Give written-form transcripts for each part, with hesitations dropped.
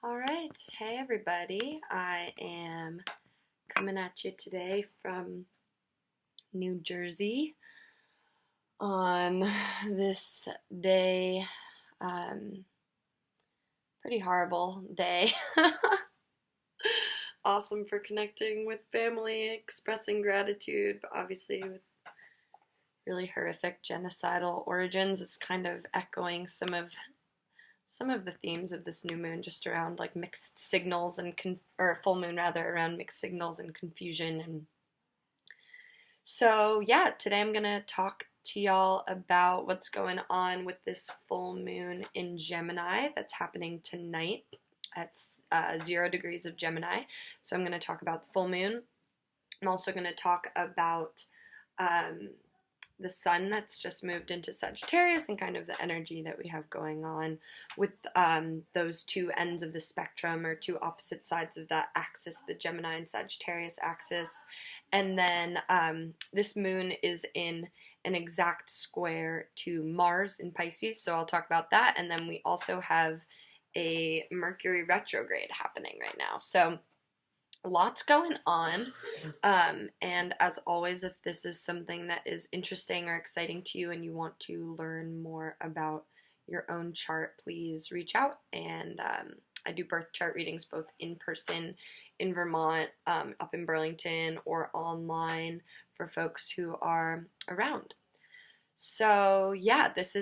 All right, hey everybody. I am coming at you today from New Jersey on this day, um, pretty horrible day. Awesome for connecting with family, expressing gratitude, but obviously with really horrific genocidal origins. It's kind of echoing some of the themes of this new moon, just around like mixed signals and or full moon rather, around mixed signals and confusion. And so yeah, today I'm gonna talk to y'all about what's going on with this full moon in Gemini that's happening tonight at 0 degrees of Gemini. So I'm gonna talk about the full moon. I'm also gonna talk about the sun that's just moved into Sagittarius and kind of the energy that we have going on with those two ends of the spectrum, or two opposite sides of that axis, the Gemini and Sagittarius axis. And then this moon is in an exact square to Mars in Pisces, so I'll talk about that. And then we also have a Mercury retrograde happening right now. So lots going on, and as always, if this is something that is interesting or exciting to you and you want to learn more about your own chart, please reach out. And I do birth chart readings both in person in Vermont, up in Burlington, or online for folks who are around. So yeah, it's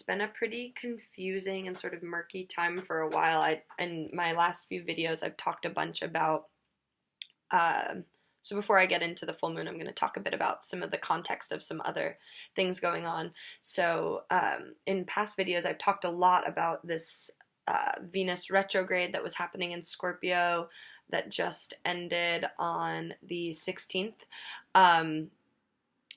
been a pretty confusing and sort of murky time for a while. In my last few videos, I've talked a bunch about, so before I get into the full moon, I'm going to talk a bit about some of the context of some other things going on. So in past videos, I've talked a lot about this Venus retrograde that was happening in Scorpio that just ended on the 16th.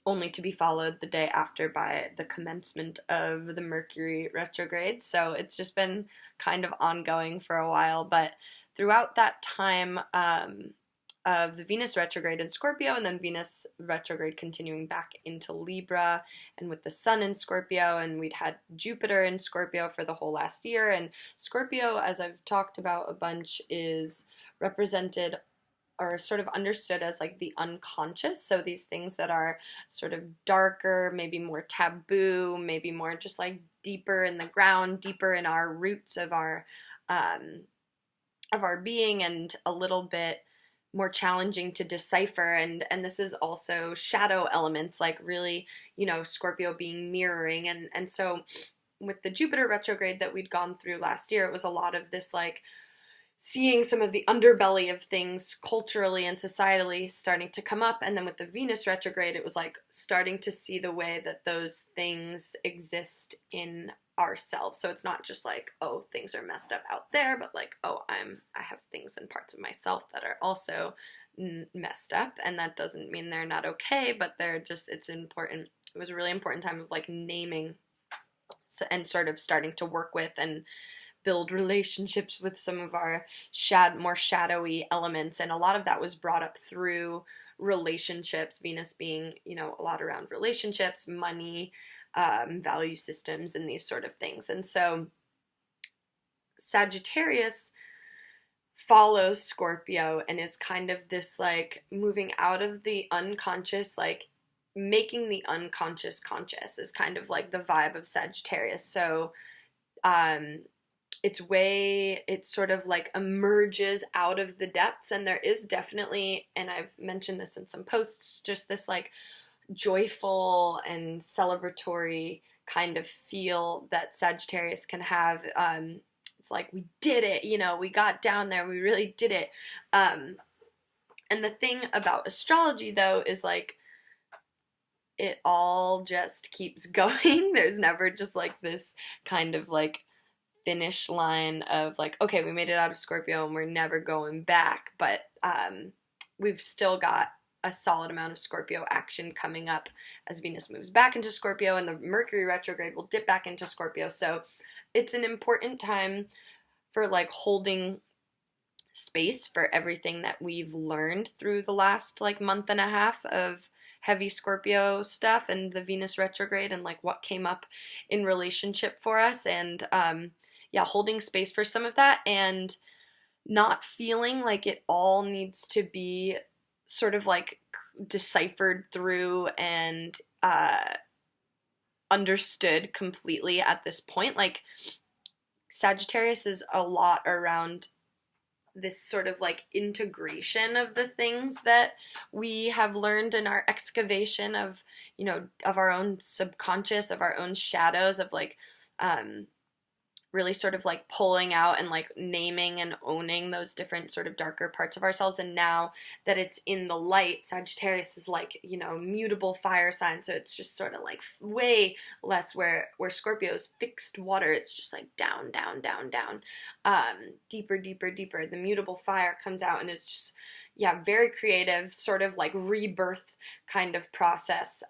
Only to be followed the day after by the commencement of the Mercury retrograde. So it's just been kind of ongoing for a while, but throughout that time of the Venus retrograde in Scorpio, and then Venus retrograde continuing back into Libra, and with the Sun in Scorpio, and we'd had Jupiter in Scorpio for the whole last year. And Scorpio, as I've talked about a bunch, is represented or sort of understood as like the unconscious. So these things that are sort of darker, maybe more taboo, maybe more just like deeper in the ground, deeper in our roots of our being, and a little bit more challenging to decipher. And this is also shadow elements, like really, Scorpio being mirroring. And so with the Jupiter retrograde that we'd gone through last year, it was a lot of this like seeing some of the underbelly of things culturally and societally starting to come up. And then with the Venus retrograde, it was like starting to see the way that those things exist in ourselves. So it's not just like, oh, things are messed up out there, but like, oh, I have things and parts of myself that are also messed up. And that doesn't mean they're not okay, but it's important. It was a really important time of like naming and sort of starting to work with and build relationships with some of our more shadowy elements. And a lot of that was brought up through relationships, Venus being, a lot around relationships, money, value systems, and these sort of things. And so Sagittarius follows Scorpio and is kind of this like moving out of the unconscious, like making the unconscious conscious is kind of like the vibe of Sagittarius. So it sort of like emerges out of the depths, and there is definitely, and I've mentioned this in some posts, just this like joyful and celebratory kind of feel that Sagittarius can have. It's like, we did it, we got down there, we really did it. And the thing about astrology, though, is like it all just keeps going. There's never just like this kind of like finish line of like, okay, we made it out of Scorpio and we're never going back. But we've still got a solid amount of Scorpio action coming up as Venus moves back into Scorpio, and the Mercury retrograde will dip back into Scorpio. So it's an important time for like holding space for everything that we've learned through the last like month and a half of heavy Scorpio stuff and the Venus retrograde, and like what came up in relationship for us. And yeah, holding space for some of that and not feeling like it all needs to be sort of like deciphered through and understood completely at this point. Like Sagittarius is a lot around this sort of like integration of the things that we have learned in our excavation of, you know, of our own subconscious, of our own shadows, of like really sort of like pulling out and like naming and owning those different sort of darker parts of ourselves. And now that it's in the light, Sagittarius is like, you know, mutable fire sign, so it's just sort of like way less where Scorpio is fixed water. It's just like down, down, down, down, deeper, deeper, deeper. The mutable fire comes out and it's just, yeah, very creative, sort of like rebirth kind of process.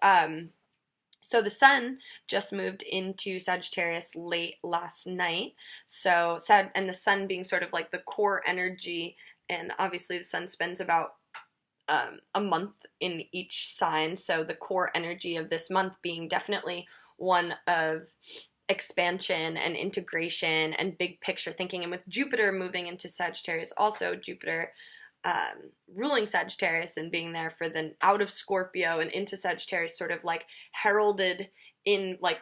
So the sun just moved into Sagittarius late last night. So and the sun being sort of like the core energy, and obviously the sun spends about a month in each sign. So the core energy of this month being definitely one of expansion and integration and big picture thinking. And with Jupiter moving into Sagittarius, also Jupiter ruling Sagittarius and being there for the out of Scorpio and into Sagittarius, sort of like heralded in like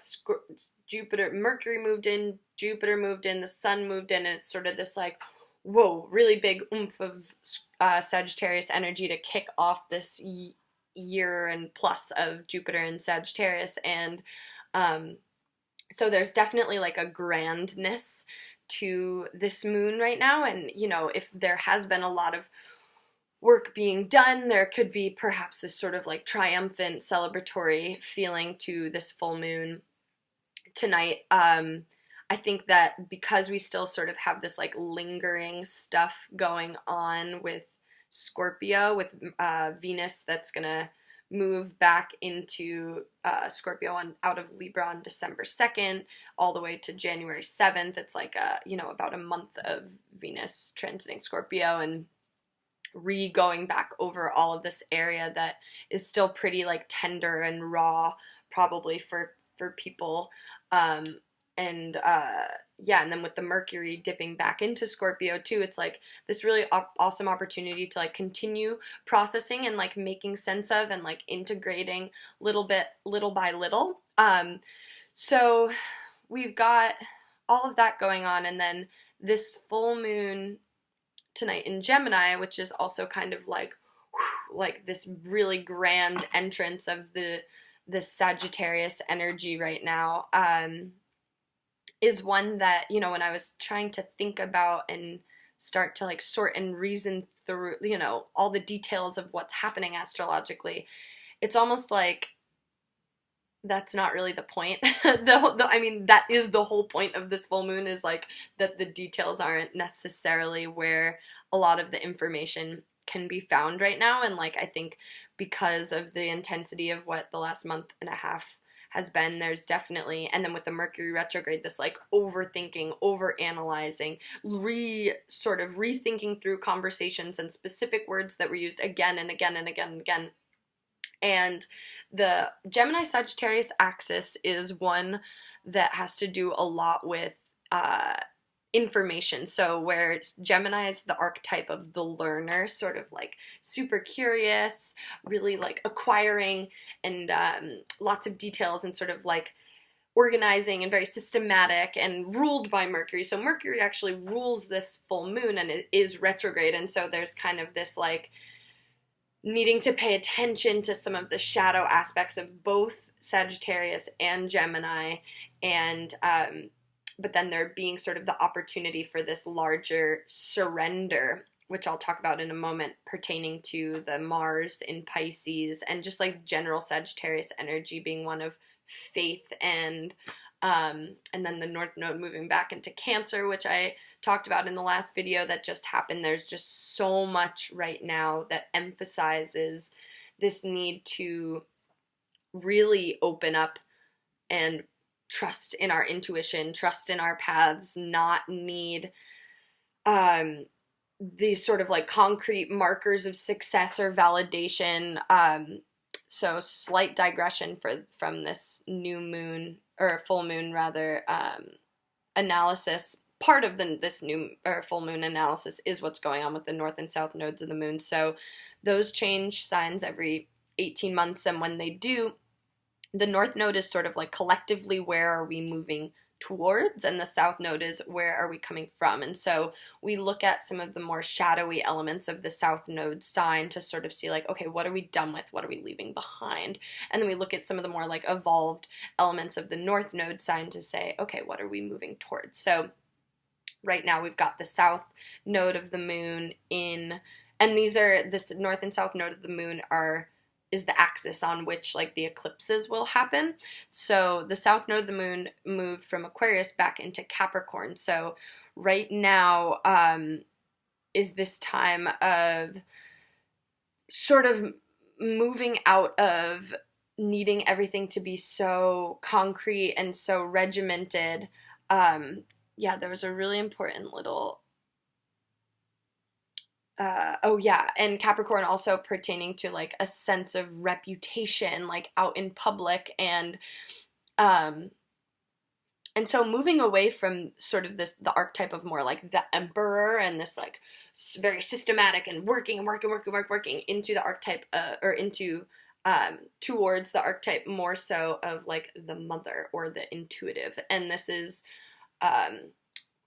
Jupiter, Mercury moved in, Jupiter moved in, the sun moved in, and it's sort of this like, whoa, really big oomph of Sagittarius energy to kick off this year and plus of Jupiter and Sagittarius. And so there's definitely like a grandness to this moon right now. And, you know, if there has been a lot of work being done, there could be perhaps this sort of like triumphant celebratory feeling to this full moon tonight. I think that because we still sort of have this like lingering stuff going on with Scorpio, with Venus that's gonna move back into Scorpio out of Libra on December 2nd all the way to January 7th. It's like you know, about a month of Venus transiting Scorpio and going back over all of this area that is still pretty like tender and raw probably for people. Yeah, and then with the Mercury dipping back into Scorpio too, it's like this really awesome opportunity to like continue processing and like making sense of and like integrating little by little. So we've got all of that going on, and then this full moon tonight in Gemini, which is also kind of like this really grand entrance of the Sagittarius energy right now, is one that, you know, when I was trying to think about and start to like sort and reason through, you know, all the details of what's happening astrologically, it's almost like that's not really the point. I mean, that is the whole point of this full moon, is like that the details aren't necessarily where a lot of the information can be found right now. And like, I think because of the intensity of what the last month and a half has been, there's definitely, and then with the Mercury retrograde, this like overthinking, overanalyzing, sort of rethinking through conversations and specific words that were used again and again and again and again. And the Gemini Sagittarius axis is one that has to do a lot with information. So where Gemini is the archetype of the learner, sort of like super curious, really like acquiring and lots of details and sort of like organizing and very systematic and ruled by Mercury. So Mercury actually rules this full moon and it is retrograde. And so there's kind of this like needing to pay attention to some of the shadow aspects of both Sagittarius and Gemini, and but then there being sort of the opportunity for this larger surrender, which I'll talk about in a moment, pertaining to the Mars in Pisces and just like general Sagittarius energy being one of faith and then the North Node moving back into Cancer, which I talked about in the last video that just happened. There's just so much right now that emphasizes this need to really open up and trust in our intuition, trust in our paths, not need these sort of like concrete markers of success or validation. So slight digression from this new moon, or full moon rather, analysis. part of this new or full moon analysis is what's going on with the north and south nodes of the moon. So those change signs every 18 months, and when they do, the north node is sort of like collectively where are we moving towards, and the south node is where are we coming from. And so we look at some of the more shadowy elements of the south node sign to sort of see like, okay, what are we done with, what are we leaving behind? And then we look at some of the more like evolved elements of the north node sign to say, okay, what are we moving towards? So right now we've got the south node of the moon in, and this north and south node of the moon is the axis on which like the eclipses will happen. So the south node of the moon moved from Aquarius back into Capricorn. So right now is this time of sort of moving out of needing everything to be so concrete and so regimented. Yeah, there was a really important little and Capricorn also pertaining to like a sense of reputation, like out in public, and so moving away from sort of the archetype of more like the emperor and this like very systematic and working into the archetype or into towards the archetype more so of like the mother or the intuitive. And this is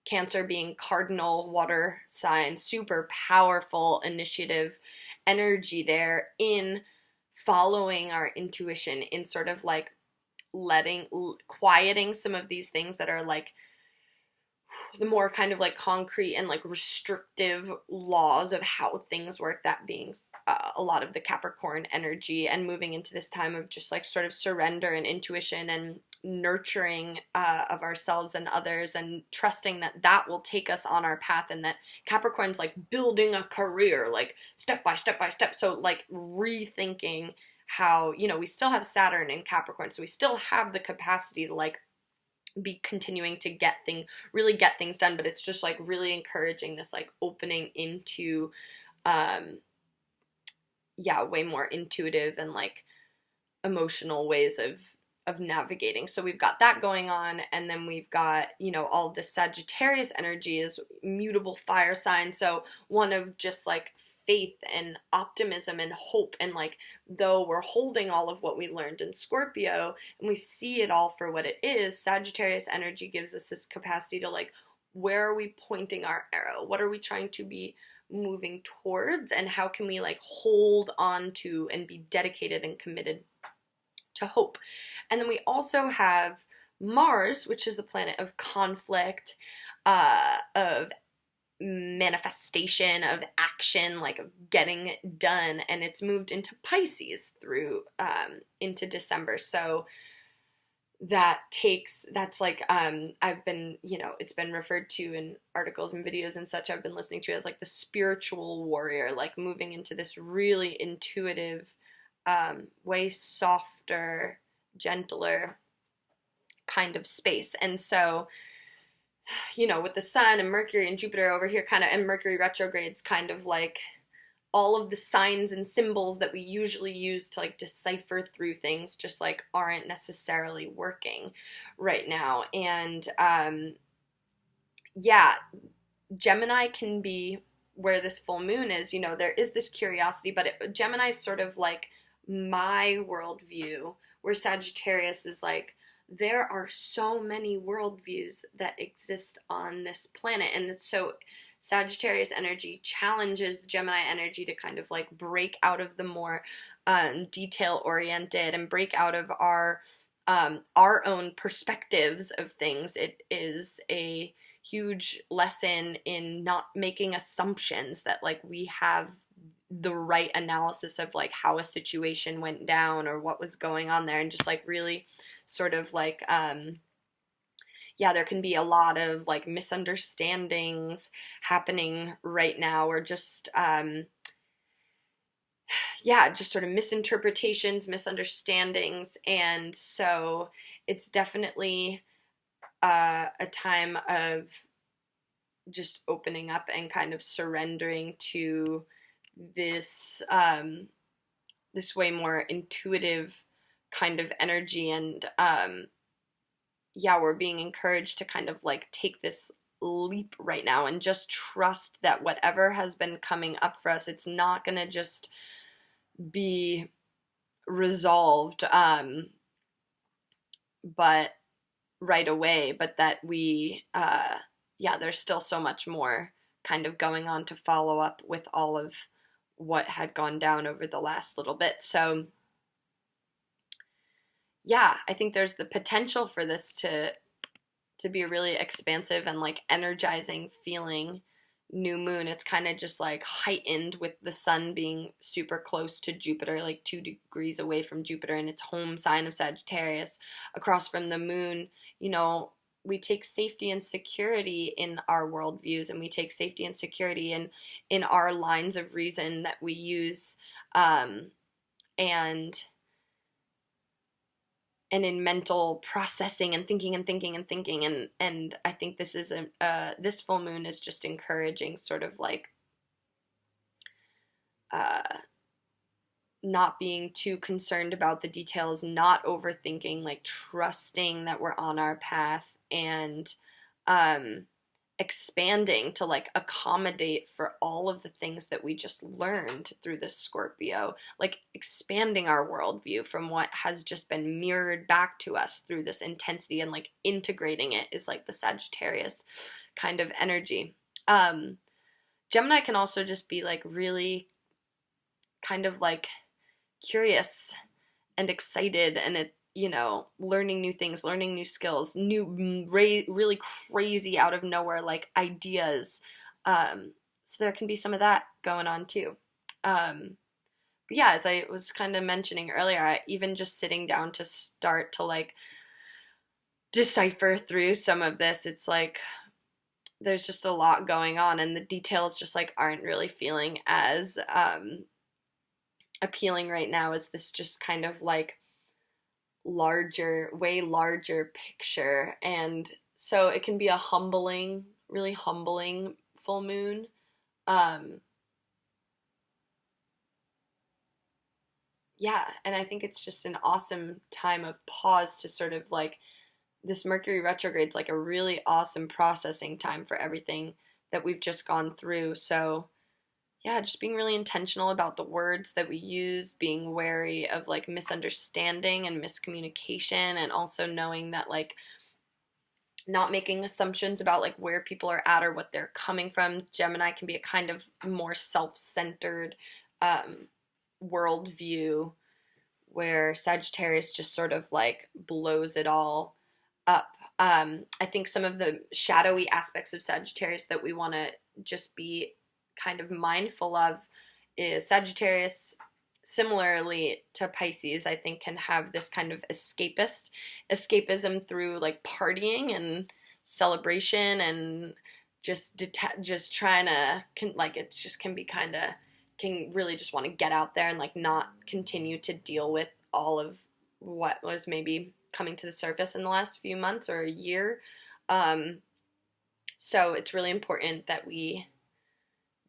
Cancer being cardinal water sign, super powerful initiative energy there in following our intuition, in sort of like quieting some of these things that are like the more kind of like concrete and like restrictive laws of how things work, that being a lot of the Capricorn energy, and moving into this time of just like sort of surrender and intuition and nurturing of ourselves and others, and trusting that will take us on our path, and that Capricorn's like building a career like step by step by step. So like rethinking how, we still have Saturn in Capricorn, so we still have the capacity to like be continuing to really get things done, but it's just like really encouraging this like opening into way more intuitive and like emotional ways of navigating. So we've got that going on, and then we've got, all the Sagittarius energy is mutable fire sign, so one of just like faith and optimism and hope, and like though we're holding all of what we learned in Scorpio and we see it all for what it is, Sagittarius energy gives us this capacity to like, where are we pointing our arrow? What are we trying to be moving towards, and how can we like hold on to and be dedicated and committed to hope? And then we also have Mars, which is the planet of conflict, of manifestation, of action, like of getting it done, and it's moved into Pisces through into December. So that's like I've been, it's been referred to in articles and videos and such I've been listening to as like the spiritual warrior, like moving into this really intuitive, way softer, gentler kind of space. And so, with the sun and Mercury and Jupiter over here kind of, and Mercury retrogrades kind of like all of the signs and symbols that we usually use to like decipher through things just like aren't necessarily working right now. And Gemini can be where this full moon is, there is this curiosity, but Gemini is sort of like my worldview, where Sagittarius is like, there are so many worldviews that exist on this planet. And so Sagittarius energy challenges the Gemini energy to kind of like break out of the more detail oriented and break out of our own perspectives of things. It is a huge lesson in not making assumptions that like we have the right analysis of like how a situation went down or what was going on there, and just like really sort of like there can be a lot of like misunderstandings happening right now, or just just sort of misinterpretations, misunderstandings. And so it's definitely a time of just opening up and kind of surrendering to this this way more intuitive kind of energy. And we're being encouraged to kind of like take this leap right now and just trust that whatever has been coming up for us, it's not going to just be resolved, but right away, but that we, yeah, there's still so much more kind of going on to follow up with all of what had gone down over the last little bit. So yeah, I think there's the potential for this to be a really expansive and like energizing feeling new moon. It's kind of just like heightened with the sun being super close to Jupiter, like 2 degrees away from Jupiter in its home sign of Sagittarius, across from the moon. You know, we take safety and security in our worldviews, and we take safety and security in our lines of reason that we use, and in mental processing and thinking and thinking and thinking, and I think this is this full moon is just encouraging sort of like not being too concerned about the details, not overthinking, like trusting that we're on our path, and expanding to like accommodate for all of the things that we just learned through this Scorpio, like expanding our worldview from what has just been mirrored back to us through this intensity, and like integrating it is like the Sagittarius kind of energy. Gemini can also just be like really kind of like curious and excited, and it, you know, learning new things, learning new skills, new really crazy out of nowhere like ideas. So there can be some of that going on too. But yeah, as I was kind of mentioning earlier, even just sitting down to start to like decipher through some of this, it's like there's just a lot going on, and the details just like aren't really feeling as appealing right now as this just kind of like way larger picture. And so it can be a humbling, really humbling full moon. Yeah, and I think it's just an awesome time of pause to sort of like, this Mercury retrograde's like a really awesome processing time for everything that we've just gone through. So yeah, just being really intentional about the words that we use, being wary of like misunderstanding and miscommunication, and also knowing that like not making assumptions about like where people are at or what they're coming from. Gemini can be a kind of more self-centered worldview, where Sagittarius just sort of like blows it all up. I think some of the shadowy aspects of Sagittarius that we want to just be kind of mindful of is Sagittarius, similarly to Pisces, I think can have this kind of escapism through like partying and celebration, and just trying to like, it just can be kind of, can really just want to get out there and like not continue to deal with all of what was maybe coming to the surface in the last few months or a year. So it's really important that we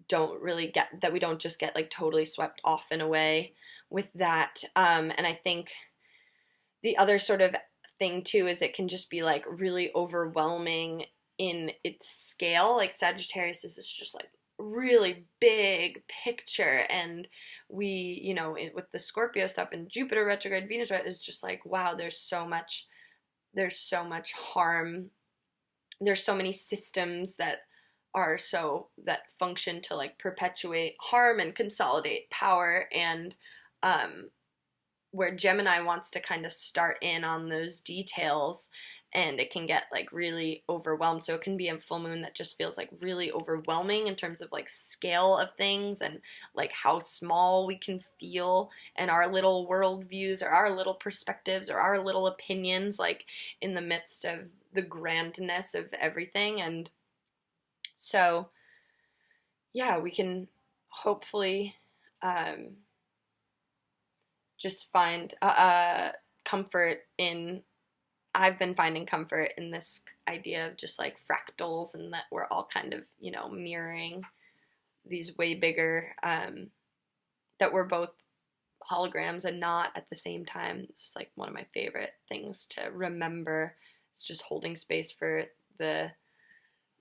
don't just get like totally swept off in a way with that. And I think the other sort of thing too is it can just be like really overwhelming in its scale. Like Sagittarius is just like really big picture, and we, you know, with the Scorpio stuff and Jupiter retrograde, Venus retrograde, is just like, wow, there's so much harm, there's so many systems that function to like perpetuate harm and consolidate power, and where Gemini wants to kind of start in on those details, and it can get like really overwhelmed. So it can be a full moon that just feels like really overwhelming in terms of like scale of things, and like how small we can feel, and our little worldviews or our little perspectives or our little opinions, like in the midst of the grandness of everything. And so yeah, we can hopefully just find comfort in, I've been finding comfort in this idea of just like fractals, and that we're all kind of, you know, mirroring these way bigger, that we're both holograms and not at the same time. It's like one of my favorite things to remember. It's just holding space for the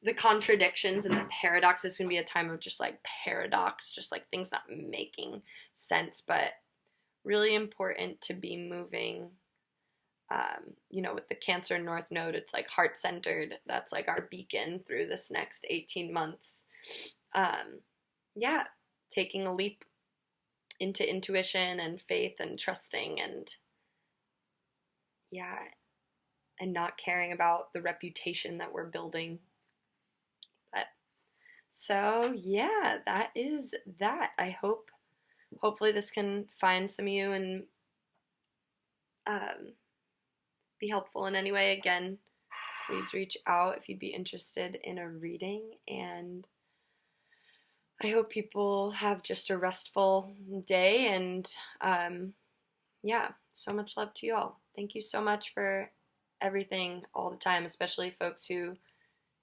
the contradictions and the paradox. Is going to be a time of just like paradox, just like things not making sense, but really important to be moving. You know, with the Cancer North Node, it's like heart-centered. That's like our beacon through this next 18 months. Yeah, taking a leap into intuition and faith and trusting and, yeah, and not caring about the reputation that we're building. But so yeah, that is that. Hopefully this can find some of you and be helpful in any way. Again, please reach out if you'd be interested in a reading, and I hope people have just a restful day, and yeah, so much love to you all. Thank you so much for everything all the time, especially folks who,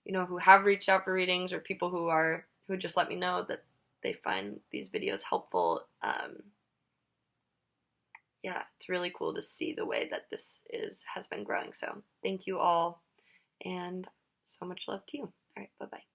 you know, who have reached out for readings, or people who just let me know that they find these videos helpful. Yeah, it's really cool to see the way that this has been growing. So thank you all, and so much love to you. All right, bye-bye.